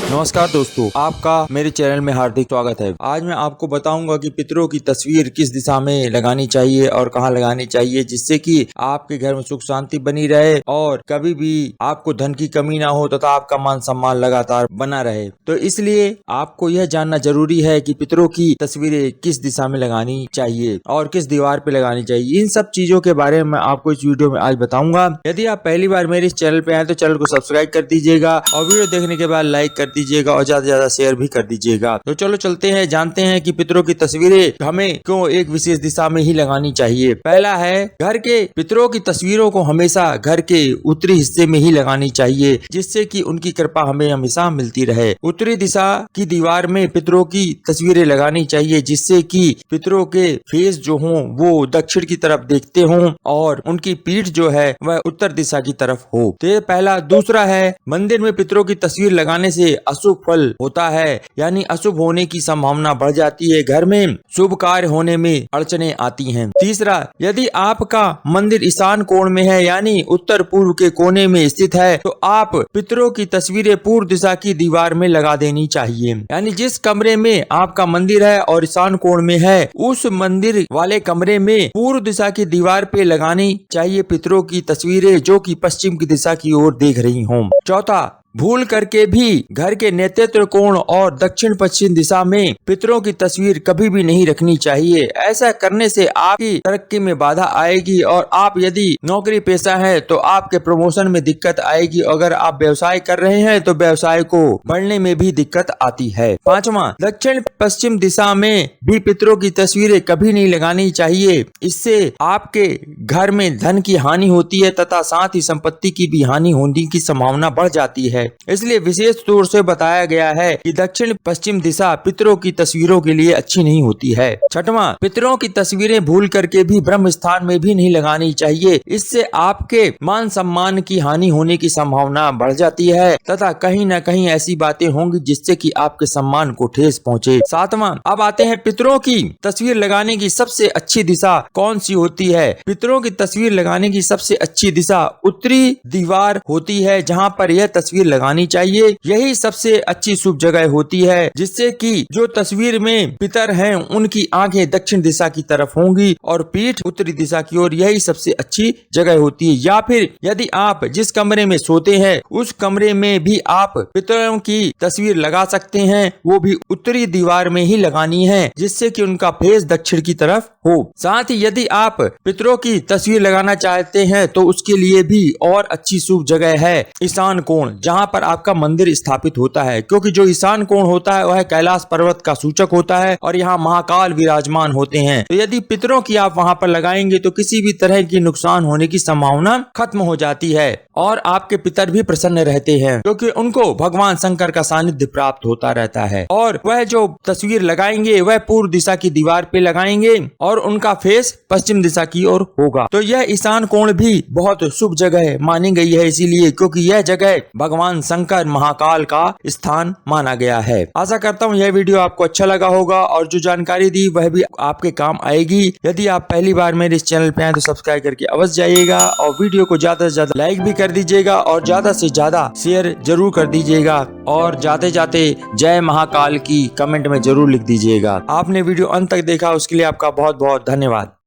नमस्कार दोस्तों, आपका मेरे चैनल में हार्दिक स्वागत है। आज मैं आपको बताऊंगा कि पितरों की तस्वीर किस दिशा में लगानी चाहिए और कहां लगानी चाहिए, जिससे कि आपके घर में सुख शांति बनी रहे और कभी भी आपको धन की कमी ना हो तथा आपका मान सम्मान लगातार बना रहे। तो इसलिए आपको यह जानना जरूरी है कि पितरों की तस्वीरें किस दिशा में लगानी चाहिए और किस दीवार पे लगानी चाहिए। इन सब चीजों के बारे में आपको इस वीडियो में आज बताऊंगा। यदि आप पहली बार मेरे इस चैनल पे आए तो चैनल को सब्सक्राइब कर दीजिएगा और वीडियो देखने के बाद लाइक कर दीजिएगा और ज्यादा से ज्यादा शेयर भी कर दीजिएगा। तो चलो चलते हैं, जानते हैं कि पितरों की तस्वीरें हमें क्यों एक विशेष दिशा में ही लगानी चाहिए। पहला है, घर के पितरों की तस्वीरों को हमेशा घर के उत्तरी हिस्से में ही लगानी चाहिए, जिससे कि उनकी कृपा हमें हमेशा मिलती रहे। उत्तरी दिशा की दीवार में पितरों की तस्वीरें लगानी चाहिए, जिससे कि पितरों के फेस जो हों वो दक्षिण की तरफ देखते हों और उनकी पीठ जो है वह उत्तर दिशा की तरफ हो। तो ये पहला। दूसरा है, मंदिर में पितरों की तस्वीर लगाने से अशुभ फल होता है, यानी अशुभ होने की संभावना बढ़ जाती है। घर में शुभ कार्य होने में अड़चने आती हैं। तीसरा, यदि आपका मंदिर ईशान कोण में है यानी उत्तर पूर्व के कोने में स्थित है तो आप पितरों की तस्वीरें पूर्व दिशा की दीवार में लगा देनी चाहिए। यानी जिस कमरे में आपका मंदिर है और ईशान कोण में है, उस मंदिर वाले कमरे में पूर्व दिशा की दीवार पे लगानी चाहिए पितरों की तस्वीरें, जो कि पश्चिम की दिशा की ओर देख रही हों। चौथा, भूल करके भी घर के नेतृत्व कोण और दक्षिण पश्चिम दिशा में पितरों की तस्वीर कभी भी नहीं रखनी चाहिए। ऐसा करने से आपकी तरक्की में बाधा आएगी और आप यदि नौकरी पेशा है तो आपके प्रमोशन में दिक्कत आएगी। अगर आप व्यवसाय कर रहे हैं तो व्यवसाय को बढ़ने में भी दिक्कत आती है। पांचवा, दक्षिण पश्चिम दिशा में भी पितरों की तस्वीरें कभी नहीं लगानी चाहिए। इससे आपके घर में धन की हानि होती है तथा साथ ही संपत्ति की भी हानि होने की संभावना बढ़ जाती है। इसलिए विशेष तौर से बताया गया है कि दक्षिण पश्चिम दिशा पितरों की तस्वीरों के लिए अच्छी नहीं होती है। छठवां, पितरों की तस्वीरें भूल करके भी ब्रह्म स्थान में भी नहीं लगानी चाहिए। इससे आपके मान सम्मान की हानि होने की संभावना बढ़ जाती है तथा कहीं न कहीं ऐसी बातें होंगी जिससे कि आपके सम्मान को ठेस पहुंचे। सातवां, अब आते हैं पितरों की तस्वीर लगाने की सबसे अच्छी दिशा कौन सी होती है। पितरों की तस्वीर लगाने की सबसे अच्छी दिशा उत्तरी दीवार होती है, जहाँ पर यह तस्वीर लगानी चाहिए। यही सबसे अच्छी शुभ जगह होती है, जिससे कि जो तस्वीर में पितर हैं उनकी आंखें दक्षिण दिशा की तरफ होंगी और पीठ उत्तरी दिशा की ओर। यही सबसे अच्छी जगह होती है। या फिर यदि आप जिस कमरे में सोते हैं उस कमरे में भी आप पितरों की तस्वीर लगा सकते हैं, वो भी उत्तरी दीवार में ही लगानी है, जिससे कि उनका फेस दक्षिण की तरफ हो। साथ ही यदि आप पितरों की तस्वीर लगाना चाहते हैं तो उसके लिए भी और अच्छी शुभ जगह है ईशान कोण, जहाँ पर आपका मंदिर स्थापित होता है। क्योंकि जो ईशान कोण होता है वह कैलाश पर्वत का सूचक होता है और यहाँ महाकाल विराजमान होते हैं। तो यदि पितरों की आप वहाँ पर लगाएंगे तो किसी भी तरह की नुकसान होने की संभावना खत्म हो जाती है और आपके पितर भी प्रसन्न रहते हैं, क्योंकि उनको भगवान शंकर का सानिध्य प्राप्त होता रहता है। और वह जो तस्वीर लगाएंगे वह पूर्व दिशा की दीवार पे लगाएंगे और उनका फेस पश्चिम दिशा की ओर होगा। तो यह ईशान कोण भी बहुत शुभ जगह मानी गई है, इसीलिए क्योंकि यह जगह भगवान शंकर महाकाल का स्थान माना गया है। आशा करता हूँ यह वीडियो आपको अच्छा लगा होगा और जो जानकारी दी वह भी आपके काम आएगी। यदि आप पहली बार मेरे इस चैनल पे आए तो सब्सक्राइब करके अवश्य जाइएगा और वीडियो को ज्यादा से ज्यादा लाइक भी कर दीजिएगा और ज्यादा से ज्यादा शेयर जरूर कर दीजिएगा और जाते जाते जय महाकाल की कमेंट में जरूर लिख दीजिएगा। आपने वीडियो अंत तक देखा उसके लिए आपका बहुत बहुत धन्यवाद।